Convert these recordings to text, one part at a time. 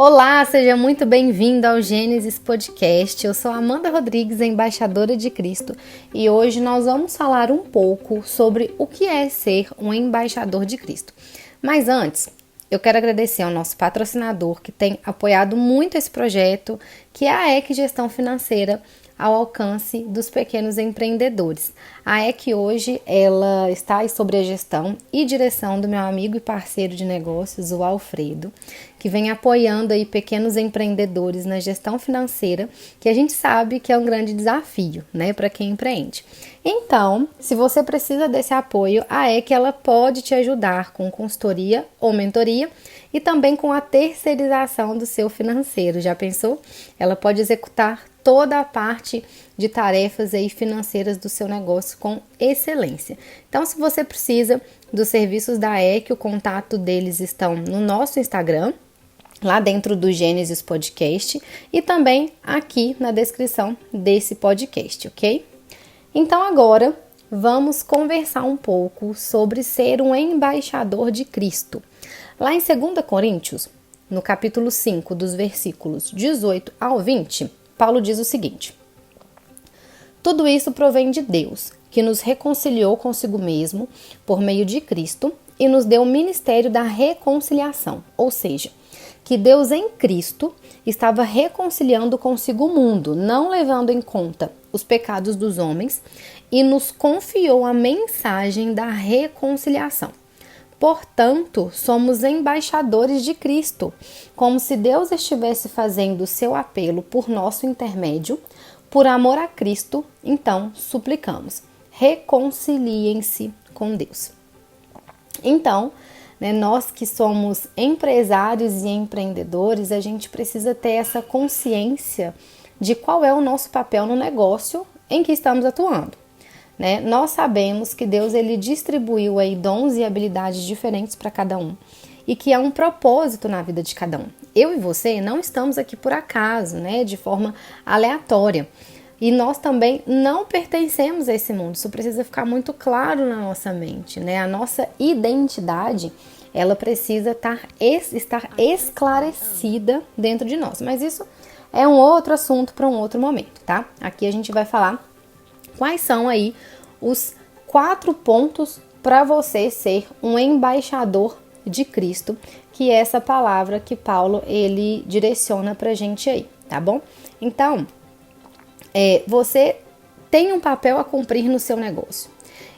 Olá, seja muito bem-vindo ao Gênesis Podcast. Eu sou Amanda Rodrigues, embaixadora de Cristo, e hoje nós vamos falar um pouco sobre o que é ser um embaixador de Cristo. Mas antes, eu quero agradecer ao nosso patrocinador que tem apoiado muito esse projeto, que é a EC Gestão Financeira, ao alcance dos pequenos empreendedores. A EC hoje ela está sob a gestão e direção do meu amigo e parceiro de negócios, o Alfredo, que vem apoiando aí pequenos empreendedores na gestão financeira, que a gente sabe que é um grande desafio, né, para quem empreende. Então, se você precisa desse apoio, a EC ela pode te ajudar com consultoria ou mentoria e também com a terceirização do seu financeiro. Já pensou? Ela pode executar toda a parte de tarefas aí financeiras do seu negócio com excelência. Então, se você precisa dos serviços da EC, o contato deles estão no nosso Instagram, lá dentro do Gênesis Podcast e também aqui na descrição desse podcast, ok? Então agora vamos conversar um pouco sobre ser um embaixador de Cristo. Lá em 2 Coríntios, no capítulo 5, dos versículos 18 ao 20, Paulo diz o seguinte: tudo isso provém de Deus, que nos reconciliou consigo mesmo por meio de Cristo e nos deu o ministério da reconciliação, ou seja, que Deus em Cristo estava reconciliando consigo o mundo, não levando em conta os pecados dos homens, e nos confiou a mensagem da reconciliação. Portanto, somos embaixadores de Cristo, como se Deus estivesse fazendo o seu apelo por nosso intermédio, por amor a Cristo, então suplicamos, reconciliem-se com Deus. Então, nós que somos empresários e empreendedores, a gente precisa ter essa consciência de qual é o nosso papel no negócio em que estamos atuando. Nós sabemos que Deus ele distribuiu aí dons e habilidades diferentes para cada um e que há um propósito na vida de cada um. Eu e você não estamos aqui por acaso, de forma aleatória. E nós também não pertencemos a esse mundo. Isso precisa ficar muito claro na nossa mente, A nossa identidade, ela precisa estar esclarecida dentro de nós. Mas isso é um outro assunto para um outro momento, tá? Aqui a gente vai falar quais são aí os 4 pontos para você ser um embaixador de Cristo, que é essa palavra que Paulo ele direciona para a gente aí, tá bom? Então, você tem um papel a cumprir no seu negócio.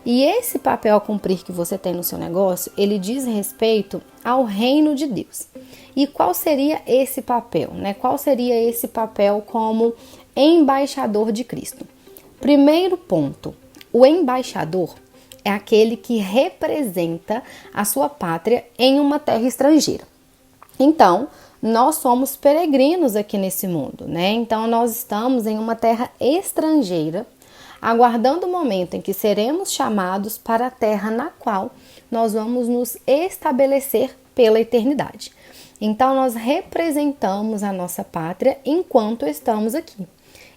E esse papel a cumprir que você tem no seu negócio, ele diz respeito ao reino de Deus. E qual seria esse papel, Qual seria esse papel como embaixador de Cristo? Primeiro ponto, o embaixador é aquele que representa a sua pátria em uma terra estrangeira. Então, nós somos peregrinos aqui nesse mundo, Então, nós estamos em uma terra estrangeira, aguardando o momento em que seremos chamados para a terra na qual nós vamos nos estabelecer pela eternidade. Então, nós representamos a nossa pátria enquanto estamos aqui.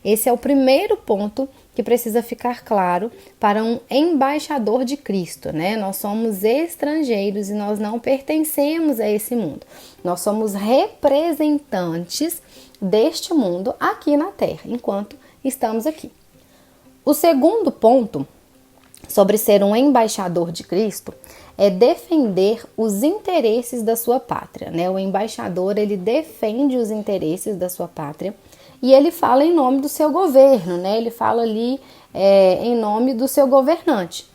Esse é o primeiro ponto que precisa ficar claro para um embaixador de Cristo, Nós somos estrangeiros e nós não pertencemos a esse mundo. Nós somos representantes deste mundo aqui na Terra, enquanto estamos aqui. O segundo ponto sobre ser um embaixador de Cristo é defender os interesses da sua pátria, O embaixador, ele defende os interesses da sua pátria e ele fala em nome do seu governo, Ele fala ali em nome do seu governante.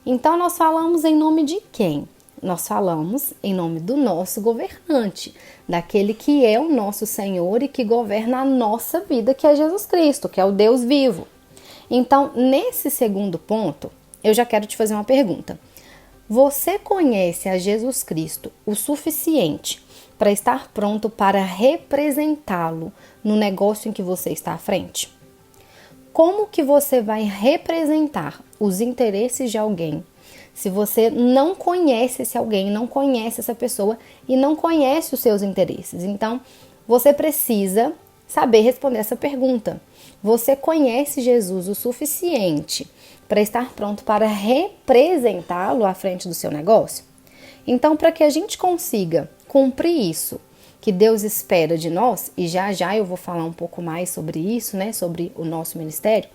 Então, nós falamos em nome de quem? Nós falamos em nome do nosso governante, daquele que é o nosso Senhor e que governa a nossa vida, que é Jesus Cristo, que é o Deus vivo. Então, nesse segundo ponto, eu já quero te fazer uma pergunta. Você conhece a Jesus Cristo o suficiente para estar pronto para representá-lo no negócio em que você está à frente? Como que você vai representar os interesses de alguém se você não conhece esse alguém, não conhece essa pessoa e não conhece os seus interesses? Então, você precisa saber responder essa pergunta. Você conhece Jesus o suficiente para estar pronto para representá-lo à frente do seu negócio? Então, para que a gente consiga cumprir isso que Deus espera de nós, e já já eu vou falar um pouco mais sobre isso, né, sobre o nosso ministério,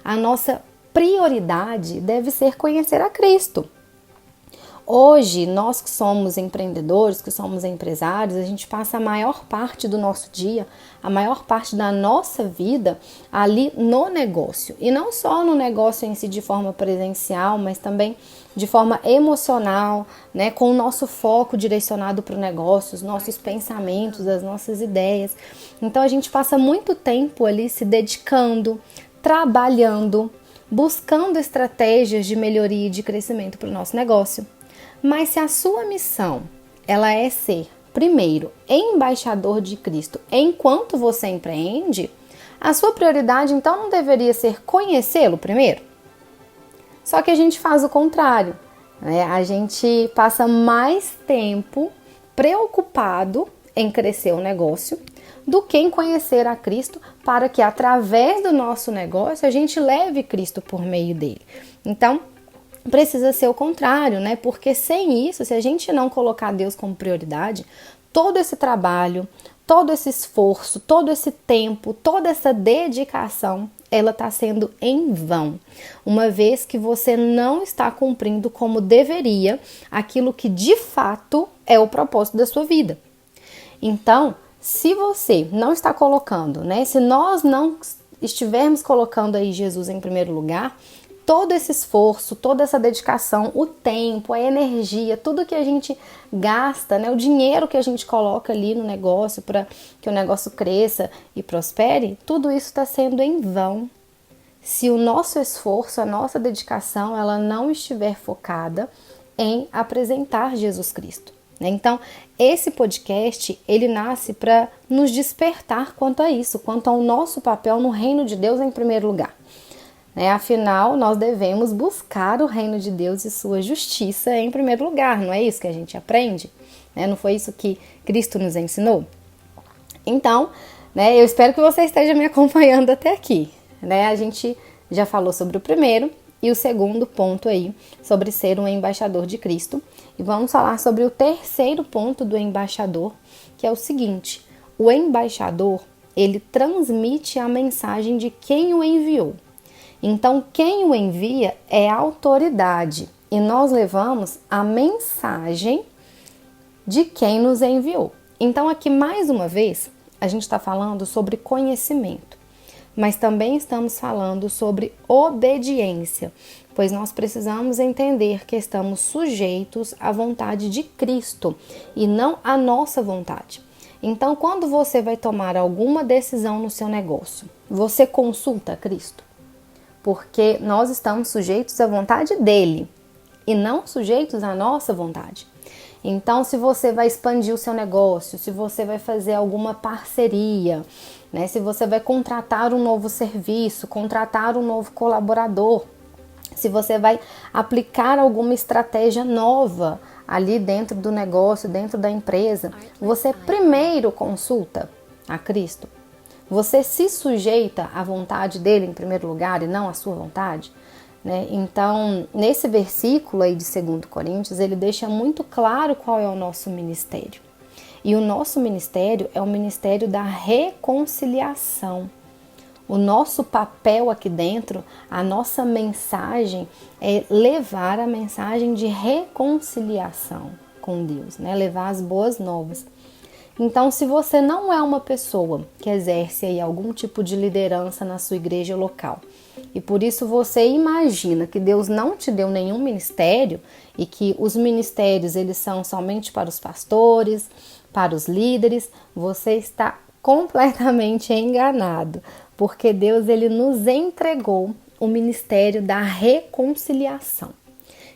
a nossa prioridade deve ser conhecer a Cristo. Hoje, nós que somos empreendedores, que somos empresários, a gente passa a maior parte do nosso dia, a maior parte da nossa vida ali no negócio. E não só no negócio em si de forma presencial, mas também de forma emocional, né, com o nosso foco direcionado para o negócio, os nossos pensamentos, as nossas ideias. Então a gente passa muito tempo ali se dedicando, trabalhando, buscando estratégias de melhoria e de crescimento para o nosso negócio. Mas se a sua missão, ela é ser, primeiro, embaixador de Cristo enquanto você empreende, a sua prioridade então não deveria ser conhecê-lo primeiro? Só que a gente faz o contrário, né? A gente passa mais tempo preocupado em crescer o negócio do que em conhecer a Cristo, para que através do nosso negócio a gente leve Cristo por meio dele. Então, precisa ser o contrário, né? Porque sem isso, se a gente não colocar Deus como prioridade, todo esse trabalho, todo esse esforço, todo esse tempo, toda essa dedicação, ela está sendo em vão, uma vez que você não está cumprindo como deveria aquilo que de fato é o propósito da sua vida. Então, se você não está colocando, né? Se nós não estivermos colocando aí Jesus em primeiro lugar, todo esse esforço, toda essa dedicação, o tempo, a energia, tudo que a gente gasta, né, o dinheiro que a gente coloca ali no negócio para que o negócio cresça e prospere, tudo isso está sendo em vão se o nosso esforço, a nossa dedicação, ela não estiver focada em apresentar Jesus Cristo. Então, esse podcast, ele nasce para nos despertar quanto a isso, quanto ao nosso papel no reino de Deus em primeiro lugar. Afinal, nós devemos buscar o reino de Deus e sua justiça em primeiro lugar, não é isso que a gente aprende? Não foi isso que Cristo nos ensinou? Então, eu espero que você esteja me acompanhando até aqui. A gente já falou sobre o primeiro e o segundo ponto aí, sobre ser um embaixador de Cristo. E vamos falar sobre o terceiro ponto do embaixador, que é o seguinte: o embaixador, ele transmite a mensagem de quem o enviou. Então, quem o envia é a autoridade e nós levamos a mensagem de quem nos enviou. Então, aqui mais uma vez, a gente está falando sobre conhecimento, mas também estamos falando sobre obediência, pois nós precisamos entender que estamos sujeitos à vontade de Cristo e não à nossa vontade. Então, quando você vai tomar alguma decisão no seu negócio, você consulta Cristo? Porque nós estamos sujeitos à vontade dele e não sujeitos à nossa vontade. Então, se você vai expandir o seu negócio, se você vai fazer alguma parceria, se você vai contratar um novo serviço, contratar um novo colaborador, se você vai aplicar alguma estratégia nova ali dentro do negócio, dentro da empresa, você primeiro consulta a Cristo. Você se sujeita à vontade dele em primeiro lugar e não à sua vontade? Então, nesse versículo aí de 2 Coríntios, ele deixa muito claro qual é o nosso ministério. E o nosso ministério é o ministério da reconciliação. O nosso papel aqui dentro, a nossa mensagem é levar a mensagem de reconciliação com Deus, levar as boas novas. Então, se você não é uma pessoa que exerce aí algum tipo de liderança na sua igreja local e por isso você imagina que Deus não te deu nenhum ministério e que os ministérios eles são somente para os pastores, para os líderes, você está completamente enganado, porque Deus ele nos entregou o ministério da reconciliação,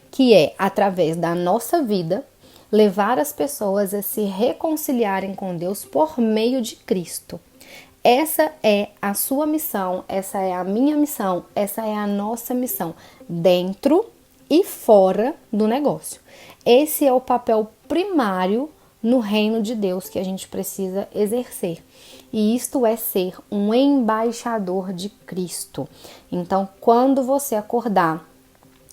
que é através da nossa vida levar as pessoas a se reconciliarem com Deus por meio de Cristo. Essa é a sua missão, essa é a minha missão, essa é a nossa missão, dentro e fora do negócio. Esse é o papel primário no reino de Deus que a gente precisa exercer. E isto é ser um embaixador de Cristo. Então, quando você acordar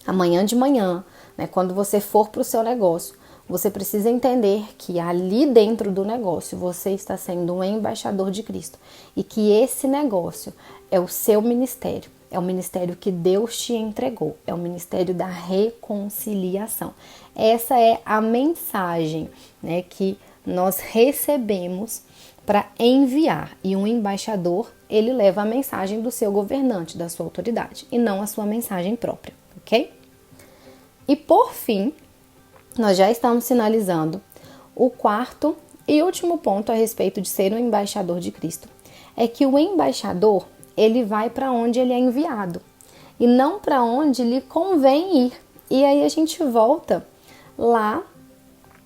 amanhã de manhã, quando você for para o seu negócio, você precisa entender que ali dentro do negócio você está sendo um embaixador de Cristo e que esse negócio é o seu ministério, é o ministério que Deus te entregou, é o ministério da reconciliação. Essa é a mensagem, né, que nós recebemos para enviar, e um embaixador, ele leva a mensagem do seu governante, da sua autoridade, e não a sua mensagem própria, ok? E por fim, nós já estamos finalizando o quarto e último ponto a respeito de ser um embaixador de Cristo, é que o embaixador, ele vai para onde ele é enviado, e não para onde lhe convém ir. E aí a gente volta lá,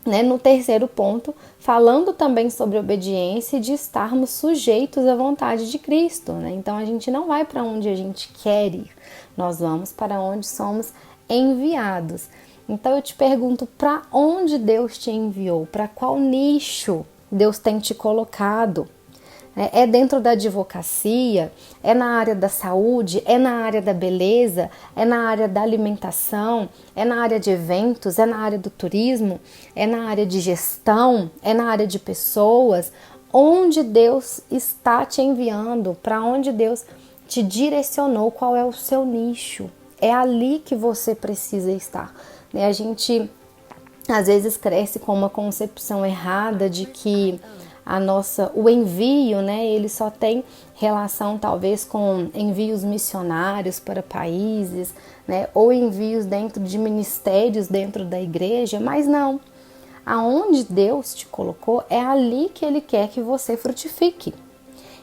né, no terceiro ponto, falando também sobre obediência e de estarmos sujeitos à vontade de Cristo, né? Então a gente não vai para onde a gente quer ir, nós vamos para onde somos enviados. Então eu te pergunto, para onde Deus te enviou? Para qual nicho Deus tem te colocado? É dentro da advocacia, é na área da saúde, é na área da beleza, é na área da alimentação, é na área de eventos, é na área do turismo, é na área de gestão, é na área de pessoas. Onde Deus está te enviando, para onde Deus te direcionou, qual é o seu nicho? É ali que você precisa estar. A gente às vezes cresce com uma concepção errada de que o envio, né, ele só tem relação talvez com envios missionários para países, né, ou envios dentro de ministérios dentro da igreja, mas não. Aonde Deus te colocou é ali que Ele quer que você frutifique.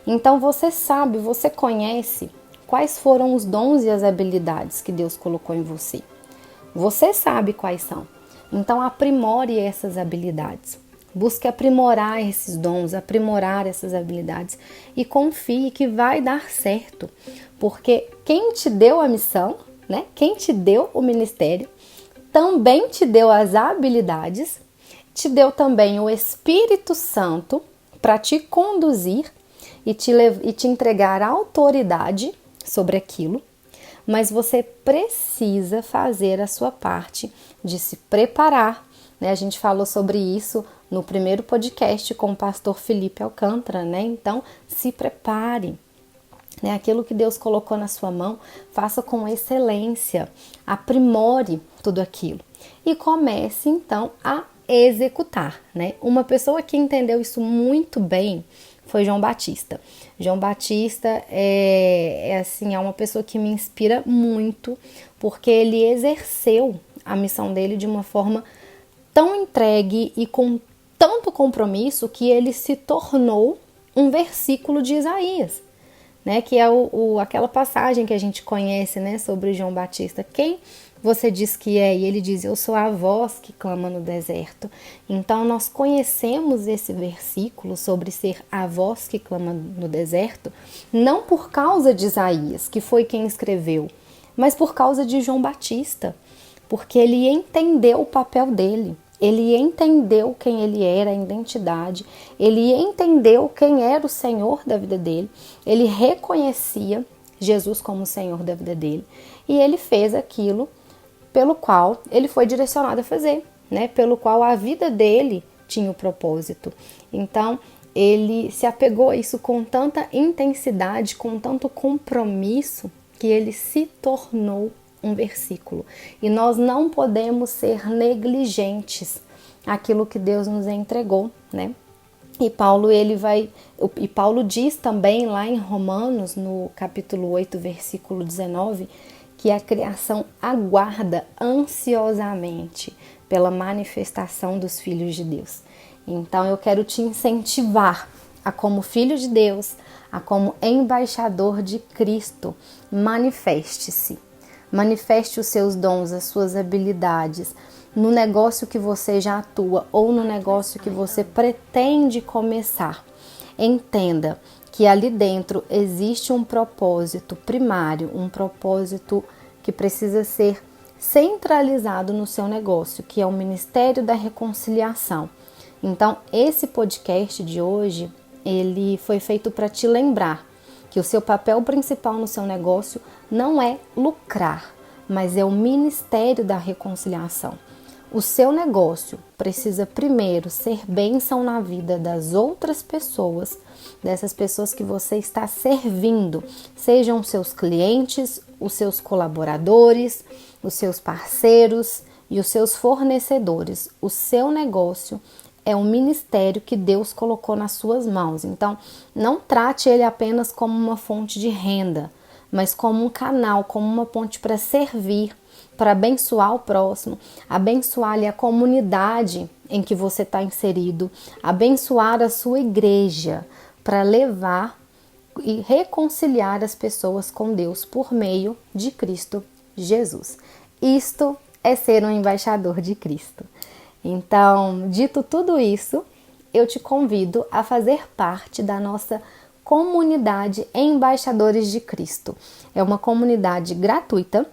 Então você sabe, você conhece quais foram os dons e as habilidades que Deus colocou em você. Você sabe quais são. Então aprimore essas habilidades. Busque aprimorar esses dons, aprimorar essas habilidades e confie que vai dar certo, porque quem te deu a missão, né? Quem te deu o ministério, também te deu as habilidades, te deu também o Espírito Santo para te conduzir e te entregar autoridade sobre aquilo, mas você precisa fazer a sua parte de se preparar, né? A gente falou sobre isso no primeiro podcast com o pastor Felipe Alcântara, né? Então, se prepare, né? Aquilo que Deus colocou na sua mão, faça com excelência, aprimore tudo aquilo e comece então a executar, né? Uma pessoa que entendeu isso muito bem foi João Batista. João Batista é uma pessoa que me inspira muito, porque ele exerceu a missão dele de uma forma tão entregue e com tanto compromisso que ele se tornou um versículo de Isaías, né? Que é aquela passagem que a gente conhece, né, sobre João Batista. Quem você diz que é? E ele diz, eu sou a voz que clama no deserto. Então nós conhecemos esse versículo sobre ser a voz que clama no deserto, não por causa de Isaías, que foi quem escreveu, mas por causa de João Batista, porque ele entendeu o papel dele. Ele entendeu quem ele era, a identidade, ele entendeu quem era o Senhor da vida dele, ele reconhecia Jesus como o Senhor da vida dele e ele fez aquilo pelo qual ele foi direcionado a fazer, né? Pelo qual a vida dele tinha o propósito. Então, ele se apegou a isso com tanta intensidade, com tanto compromisso, que ele se tornou um versículo. E nós não podemos ser negligentes àquilo que Deus nos entregou, né? E Paulo diz também lá em Romanos, no capítulo 8, versículo 19, que a criação aguarda ansiosamente pela manifestação dos filhos de Deus. Então eu quero te incentivar a, como filho de Deus, a como embaixador de Cristo, manifeste-se. Manifeste os seus dons, as suas habilidades, no negócio que você já atua ou no negócio que você pretende começar. Entenda que ali dentro existe um propósito primário, um propósito que precisa ser centralizado no seu negócio, que é o Ministério da Reconciliação. Então, esse podcast de hoje, ele foi feito para te lembrar que o seu papel principal no seu negócio não é lucrar, mas é o Ministério da Reconciliação. o seu negócio precisa primeiro ser bênção na vida das outras pessoas, dessas pessoas que você está servindo, sejam seus clientes, os seus colaboradores, os seus parceiros e os seus fornecedores. O seu negócio é um ministério que Deus colocou nas suas mãos. Então, não trate ele apenas como uma fonte de renda, mas como um canal, como uma ponte para servir, para abençoar o próximo, abençoar ali a comunidade em que você está inserido, abençoar a sua igreja, para levar e reconciliar as pessoas com Deus por meio de Cristo Jesus. Isto é ser um embaixador de Cristo. Então, dito tudo isso, eu te convido a fazer parte da nossa comunidade Embaixadores de Cristo. É uma comunidade gratuita,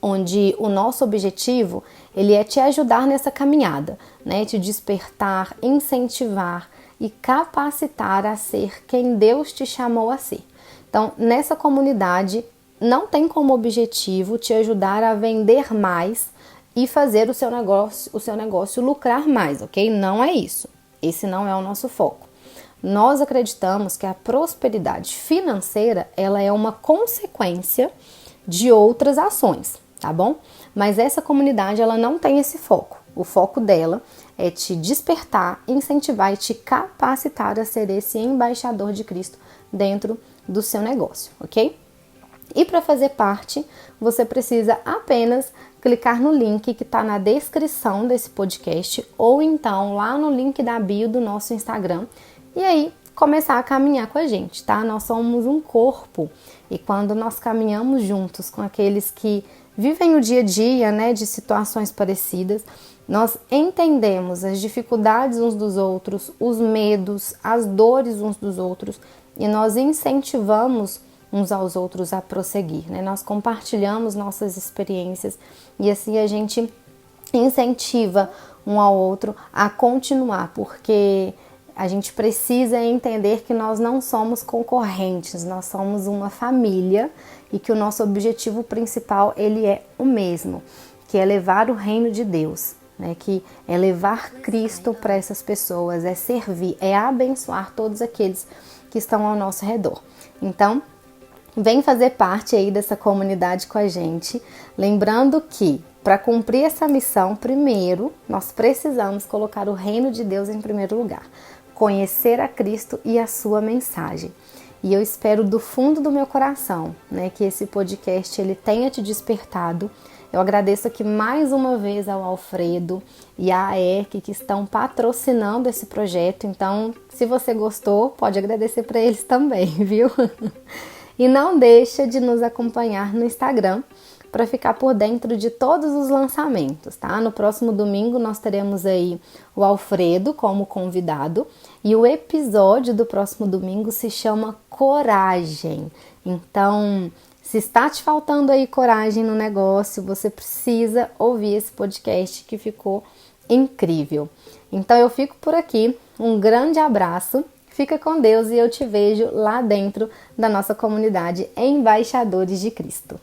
onde o nosso objetivo ele é te ajudar nessa caminhada, né? Te despertar, incentivar e capacitar a ser quem Deus te chamou a ser. Então, nessa comunidade, não tem como objetivo te ajudar a vender mais e fazer o seu negócio lucrar mais, ok? Não é isso. Esse não é o nosso foco. Nós acreditamos que a prosperidade financeira, ela é uma consequência de outras ações, tá bom? Mas essa comunidade, ela não tem esse foco. O foco dela é te despertar, incentivar e te capacitar a ser esse embaixador de Cristo dentro do seu negócio, ok? E para fazer parte, você precisa apenas clicar no link que está na descrição desse podcast ou então lá no link da bio do nosso Instagram e aí começar a caminhar com a gente, tá? Nós somos um corpo e quando nós caminhamos juntos com aqueles que vivem o dia a dia, né, de situações parecidas, nós entendemos as dificuldades uns dos outros, os medos, as dores uns dos outros e nós incentivamos uns aos outros a prosseguir, né? Nós compartilhamos nossas experiências e assim a gente incentiva um ao outro a continuar, porque a gente precisa entender que nós não somos concorrentes, nós somos uma família e que o nosso objetivo principal ele é o mesmo, que é levar o reino de Deus, né? Que é levar Cristo para essas pessoas, é servir, é abençoar todos aqueles que estão ao nosso redor. Então, vem fazer parte aí dessa comunidade com a gente, lembrando que para cumprir essa missão, primeiro, nós precisamos colocar o reino de Deus em primeiro lugar, conhecer a Cristo e a sua mensagem. E eu espero do fundo do meu coração, né, que esse podcast ele tenha te despertado. Eu agradeço aqui mais uma vez ao Alfredo e à ERC que estão patrocinando esse projeto. Então, se você gostou, pode agradecer para eles também, viu? E não deixa de nos acompanhar no Instagram para ficar por dentro de todos os lançamentos, tá? No próximo domingo nós teremos aí o Alfredo como convidado e o episódio do próximo domingo se chama Coragem. Então, se está te faltando aí coragem no negócio, você precisa ouvir esse podcast que ficou incrível. Então eu fico por aqui, um grande abraço. Fica com Deus e eu te vejo lá dentro da nossa comunidade Embaixadores de Cristo.